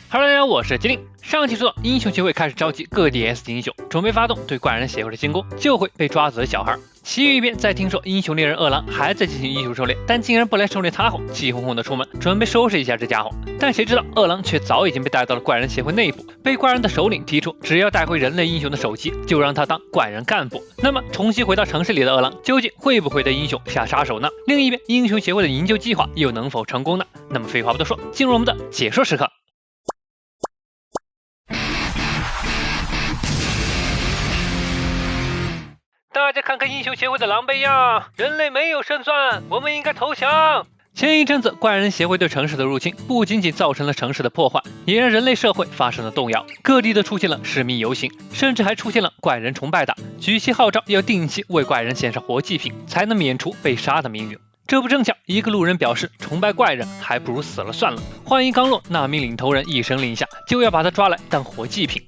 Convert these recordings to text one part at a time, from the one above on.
Hello， 大家好，我是吉林。上期说到，英雄协会开始召集各地 S 级英雄，准备发动对怪人协会的进攻，救回被抓走的小孩。其余一边在听说英雄猎人饿狼还在进行英雄狩猎，但竟然不来狩猎他后，气哄哄的出门，准备收拾一下这家伙。但谁知道饿狼却早已经被带到了怪人协会内部，被怪人的首领提出，只要带回人类英雄的首级，就让他当怪人干部。那么重新回到城市里的饿狼，究竟会不会对英雄下杀手呢？另一边，英雄协会的营救计划又能否成功呢？那么废话不多说，进入我们的解说时刻。大家看看英雄协会的狼狈样，人类没有胜算，我们应该投降。前一阵子怪人协会对城市的入侵，不仅仅造成了城市的破坏，也让人类社会发生了动摇，各地都出现了市民游行，甚至还出现了怪人崇拜党，举旗号召要定期为怪人献上活祭品，才能免除被杀的命运。这不正巧，一个路人表示崇拜怪人还不如死了算了。话音刚落，那名领头人一声令下，就要把他抓来当活祭品。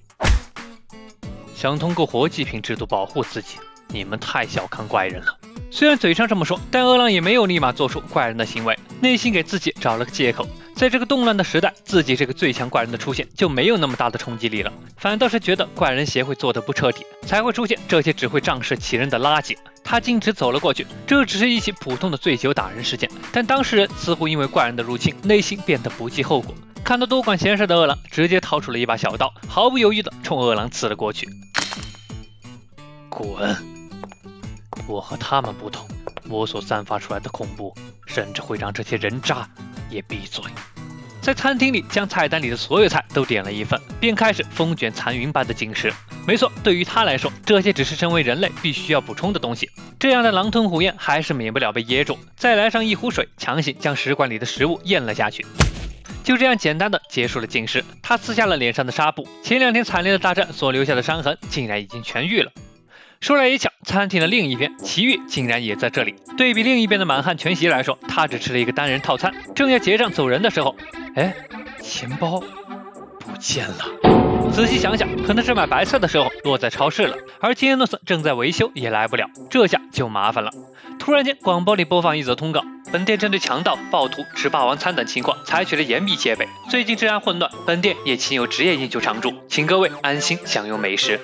想通过活祭品制度保护自己，你们太小看怪人了。虽然嘴上这么说，但饿狼也没有立马做出怪人的行为，内心给自己找了个借口。在这个动乱的时代，自己这个最强怪人的出现就没有那么大的冲击力了，反倒是觉得怪人协会做得不彻底，才会出现这些只会仗势欺人的垃圾。他径直走了过去，这只是一起普通的醉酒打人事件，但当事人似乎因为怪人的入侵，内心变得不计后果。看到多管闲事的饿狼，直接掏出了一把小刀，毫不犹豫地冲饿狼刺了过去。滚！我和他们不同，我所散发出来的恐怖，甚至会让这些人渣也闭嘴。在餐厅里，将菜单里的所有菜都点了一份，便开始风卷残云般的进食。没错，对于他来说，这些只是身为人类必须要补充的东西。这样的狼吞虎咽，还是免不了被噎住。再来上一壶水，强行将食管里的食物咽了下去。就这样简单的结束了进食。他撕下了脸上的纱布，前2天惨烈的大战所留下的伤痕，竟然已经痊愈了。说来也巧，餐厅的另一边，齐煜竟然也在这里。对比另一边的满汉全席来说，他只吃了一个单人套餐。正要结账走人的时候，钱包不见了。仔细想想，可能是买白菜的时候落在超市了，而金诺斯正在维修，也来不了，这下就麻烦了。突然间，广播里播放一则通告：本店针对强盗、暴徒、吃霸王餐等情况采取了严密戒备，最近治安混乱，本店也请有职业营救常驻，请各位安心享用美食。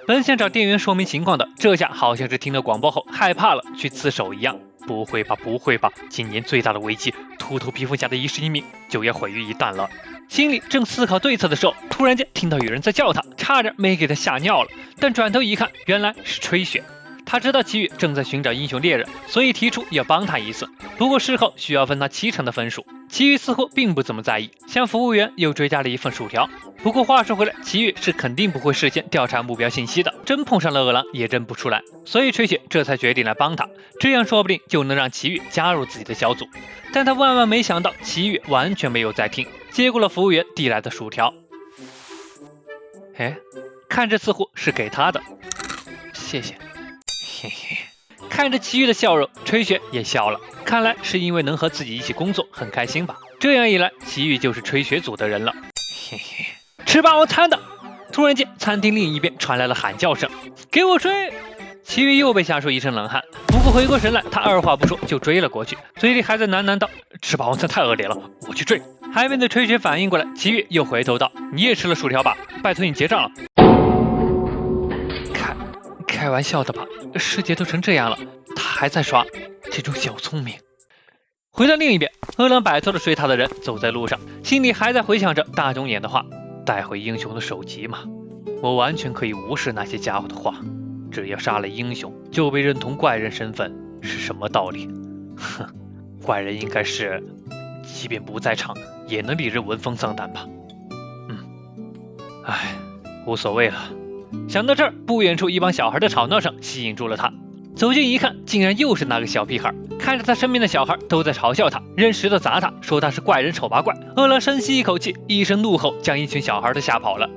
本想找店员说明情况的，这下好像是听了广播后害怕了，去自首一样。不会吧，不会吧，今年最大的危机，秃头皮肤下的21名就要毁于一旦了。心里正思考对策的时候，突然间听到有人在叫他，差点没给他吓尿了。但转头一看，原来是吹雪。他知道齐煜正在寻找英雄猎人，所以提出要帮他一次，不过事后需要分他70%的分数。齐煜似乎并不怎么在意，向服务员又追加了一份薯条。不过话说回来，齐煜是肯定不会事先调查目标信息的，真碰上了饿狼也认不出来，所以吹雪这才决定来帮他，这样说不定就能让齐煜加入自己的小组。但他万万没想到，齐煜完全没有在听，接过了服务员递来的薯条。看着似乎是给他的，谢谢。嘿嘿，看着齐煜的笑容，吹雪也笑了，看来是因为能和自己一起工作很开心吧。这样一来，齐煜就是吹雪组的人了。嘿嘿，吃霸王餐的！突然间，餐厅另一边传来了喊叫声：“给我追！”齐煜又被吓出一身冷汗，不过回过神来，他二话不说就追了过去，嘴里还在喃喃道：“吃霸王餐太恶劣了，我去追。”还没等吹雪反应过来，齐煜又回头道：“你也吃了薯条吧？拜托你结账了。”开玩笑的吧，世界都成这样了，他还在耍这种小聪明。回到另一边，饿狼摆脱了追他的人，走在路上，心里还在回想着大冢演的话：带回英雄的首级嘛，我完全可以无视那些家伙的话，只要杀了英雄就被认同怪人身份，是什么道理？哼，怪人应该是即便不在场也能令人闻风丧胆吧。无所谓了。想到这儿，不远处一帮小孩的吵闹声吸引住了他，走近一看，竟然又是那个小屁孩。看着他身边的小孩都在嘲笑他，扔石头砸他，说他是怪人丑八怪。饿狼深吸一口气，一声怒吼，将一群小孩都吓跑了。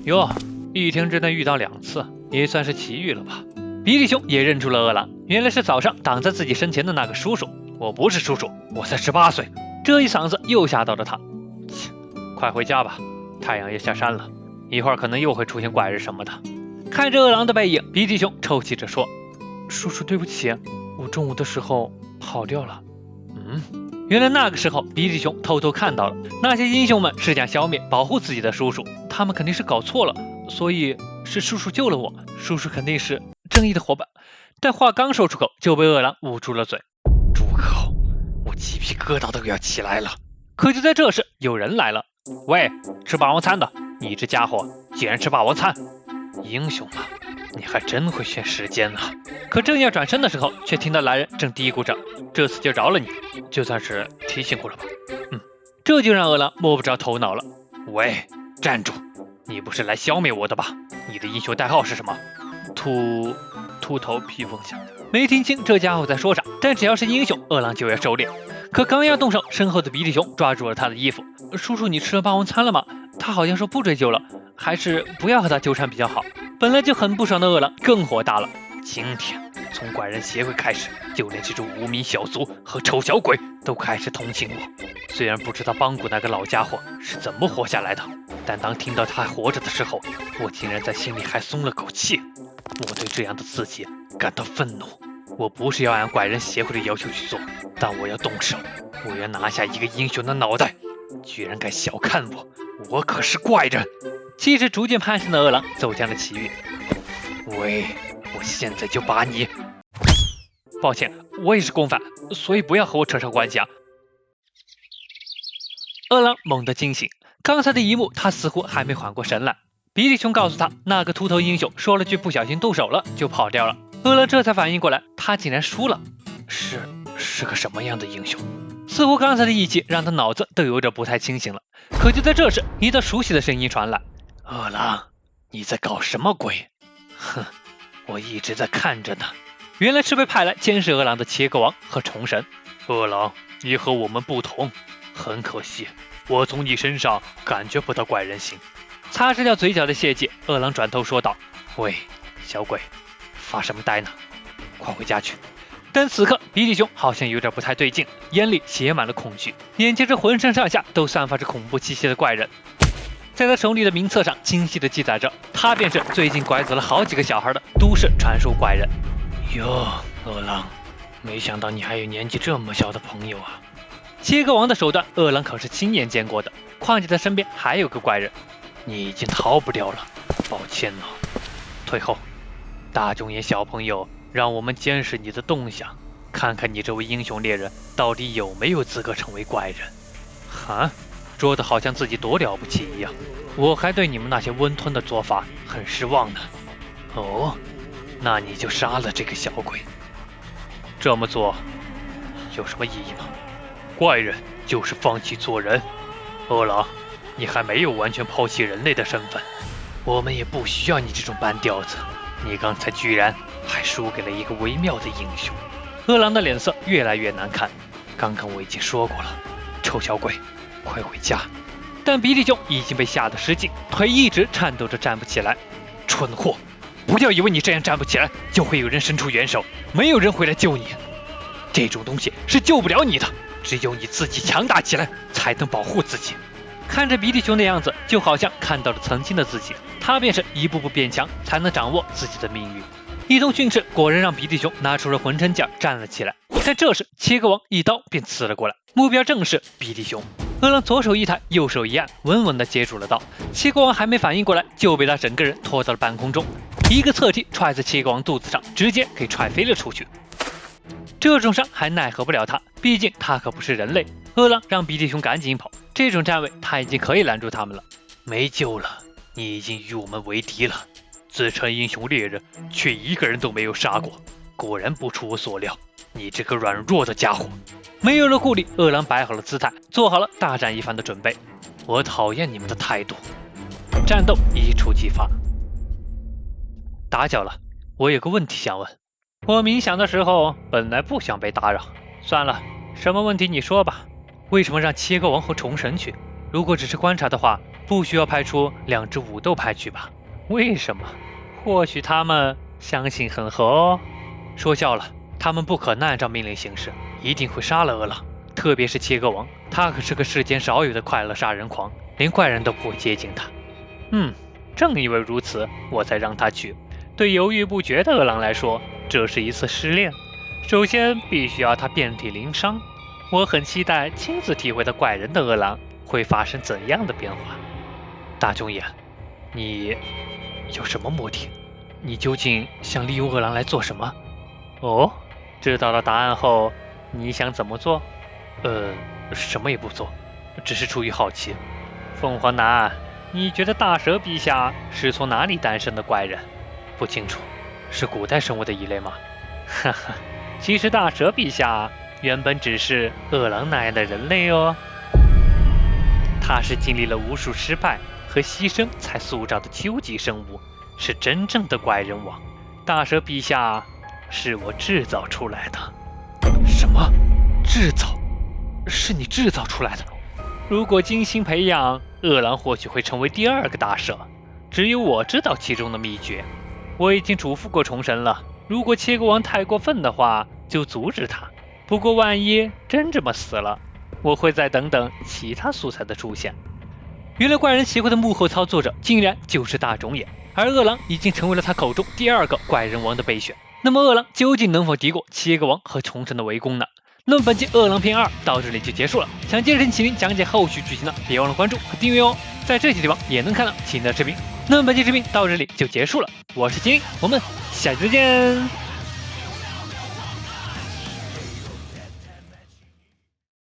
哟，一天之内遇到2次，也算是奇遇了吧。比利兄也认出了饿狼，原来是早上挡在自己身前的那个叔叔。我不是叔叔，我才18岁。这一嗓子又吓到了他。快回家吧，太阳也下山了，一会儿可能又会出现怪人什么的。看着饿狼的背影，鼻涕兄抽泣着说：叔叔对不起，我中午的时候跑掉了。原来那个时候比利熊偷偷看到了，那些英雄们是想消灭保护自己的叔叔，他们肯定是搞错了，所以是叔叔救了我，叔叔肯定是正义的伙伴。但话刚说出口就被饿狼捂住了嘴。住口！我鸡皮疙瘩都要起来了。可就在这时，有人来了。喂，吃霸王餐的，你这家伙竟然吃霸王餐！英雄嘛，你还真会选时间啊！可正要转身的时候，却听到来人正嘀咕着：“这次就饶了你，就算是提醒过了吧。”这就让饿狼摸不着头脑了。喂，站住！你不是来消灭我的吧？你的英雄代号是什么？秃头披风侠。没听清这家伙在说啥，但只要是英雄，饿狼就要狩猎。可刚要动手，身后的比利熊抓住了他的衣服。叔叔，你吃了霸王餐了吗？他好像说不追究了，还是不要和他纠缠比较好。本来就很不爽的饿狼更火大了。今天从怪人协会开始，就连这种无名小卒和臭小鬼都开始同情我。虽然不知道邦古那个老家伙是怎么活下来的，但当听到他还活着的时候，我竟然在心里还松了口气。我对这样的自己感到愤怒。我不是要按怪人协会的要求去做，但我要动手，我要拿下一个英雄的脑袋。居然敢小看我，我可是怪人！气势逐渐攀升的饿狼走向了奇遇。喂，我现在就把你……抱歉，我也是共犯，所以不要和我扯上关系啊！饿狼猛地惊醒，刚才的一幕他似乎还没缓过神来。比利熊告诉他，那个秃头英雄说了句不小心动手了就跑掉了。饿狼这才反应过来，他竟然输了。是个什么样的英雄？似乎刚才的一击让他脑子都有点不太清醒了。可就在这时，一道熟悉的声音传来：“饿狼，你在搞什么鬼？”哼，我一直在看着呢。原来是被派来监视饿狼的切割王和虫神。饿狼，你和我们不同，很可惜，我从你身上感觉不到怪人性。擦拭掉嘴角的血迹，饿狼转头说道：“喂，小鬼，发什么呆呢？快回家去。”但此刻比利熊好像有点不太对劲，眼里写满了恐惧，眼前这浑身上下都散发着恐怖气息的怪人。在他手里的名册上清晰地记载着，他便是最近拐走了好几个小孩的都市传说怪人。哟，饿狼，没想到你还有年纪这么小的朋友啊！切割王的手段，饿狼可是亲眼见过的，况且他身边还有个怪人。你已经逃不掉了，抱歉了。退后，大众眼小朋友，让我们监视你的动向，看看你这位英雄猎人到底有没有资格成为怪人。哈，说的好像自己多了不起一样，我还对你们那些温吞的做法很失望呢。哦，那你就杀了这个小鬼。这么做有什么意义吗？怪人就是放弃做人。饿狼，你还没有完全抛弃人类的身份，我们也不需要你这种半吊子。你刚才居然还输给了一个微妙的英雄。饿狼的脸色越来越难看。刚刚我已经说过了，臭小鬼，快回家。但比利熊已经被吓得失禁，腿一直颤抖着站不起来。蠢货，不要以为你这样站不起来就会有人伸出援手，没有人会来救你。这种东西是救不了你的，只有你自己强大起来才能保护自己。看着比利熊的样子，就好像看到了曾经的自己，他便是一步步变强，才能掌握自己的命运。一通训斥果然让比利熊拿出了浑身劲儿站了起来。但这时切割王一刀便刺了过来，目标正是比利熊。饿狼左手一抬，右手一按，稳稳地接住了刀。切割王还没反应过来，就被他整个人拖到了半空中，一个侧踢踹在切割王肚子上，直接给踹飞了出去。这种伤还奈何不了他，毕竟他可不是人类。饿狼让比利熊赶紧跑，这种站位他已经可以拦住他们了。没救了，你已经与我们为敌了。自称英雄猎人，却一个人都没有杀过，果然不出我所料，你这个软弱的家伙。没有了顾虑，饿狼摆好了姿态，做好了大战一番的准备。我讨厌你们的态度。战斗一触即发。打搅了，我有个问题想问。我冥想的时候本来不想被打扰，算了，什么问题你说吧。为什么让切割王和虫神去？如果只是观察的话，不需要派出2支武斗派去吧？为什么？或许他们相信很合哦。说笑了，他们不可能按照命令行事，一定会杀了饿狼。特别是切割王，他可是个世间少有的快乐杀人狂，连怪人都不会接近他。正因为如此，我才让他去。对犹豫不决的饿狼来说，这是一次试炼。首先必须要他遍体鳞伤。我很期待亲自体会到怪人的饿狼会发生怎样的变化。大众爷，你有什么目的？你究竟想利用饿狼来做什么？哦，知道了答案后，你想怎么做？什么也不做，只是出于好奇。凤凰男，你觉得大蛇陛下是从哪里诞生的怪人？不清楚，是古代生物的一类吗？哈哈，其实大蛇陛下原本只是饿狼那样的人类哦。他是经历了无数失败和牺牲才塑造的究极生物，是真正的怪人王。大蛇陛下是我制造出来的。什么？制造？是你制造出来的？如果精心培养，饿狼或许会成为第二个大蛇。只有我知道其中的秘诀。我已经嘱咐过虫神了，如果切国王太过分的话，就阻止他。不过万一真这么死了，我会再等等其他素材的出现。原来怪人协会的幕后操作者竟然就是大种野，而饿狼已经成为了他口中第二个怪人王的备选。那么饿狼究竟能否敌过切国王和虫神的围攻呢？那么本期饿狼篇2到这里就结束了。想接着听麒麟讲解后续剧情的，别忘了关注和订阅哦，在这些地方也能看到麒麟的视频。那么本期视频到这里就结束了，我是麒麟，我们下期再见。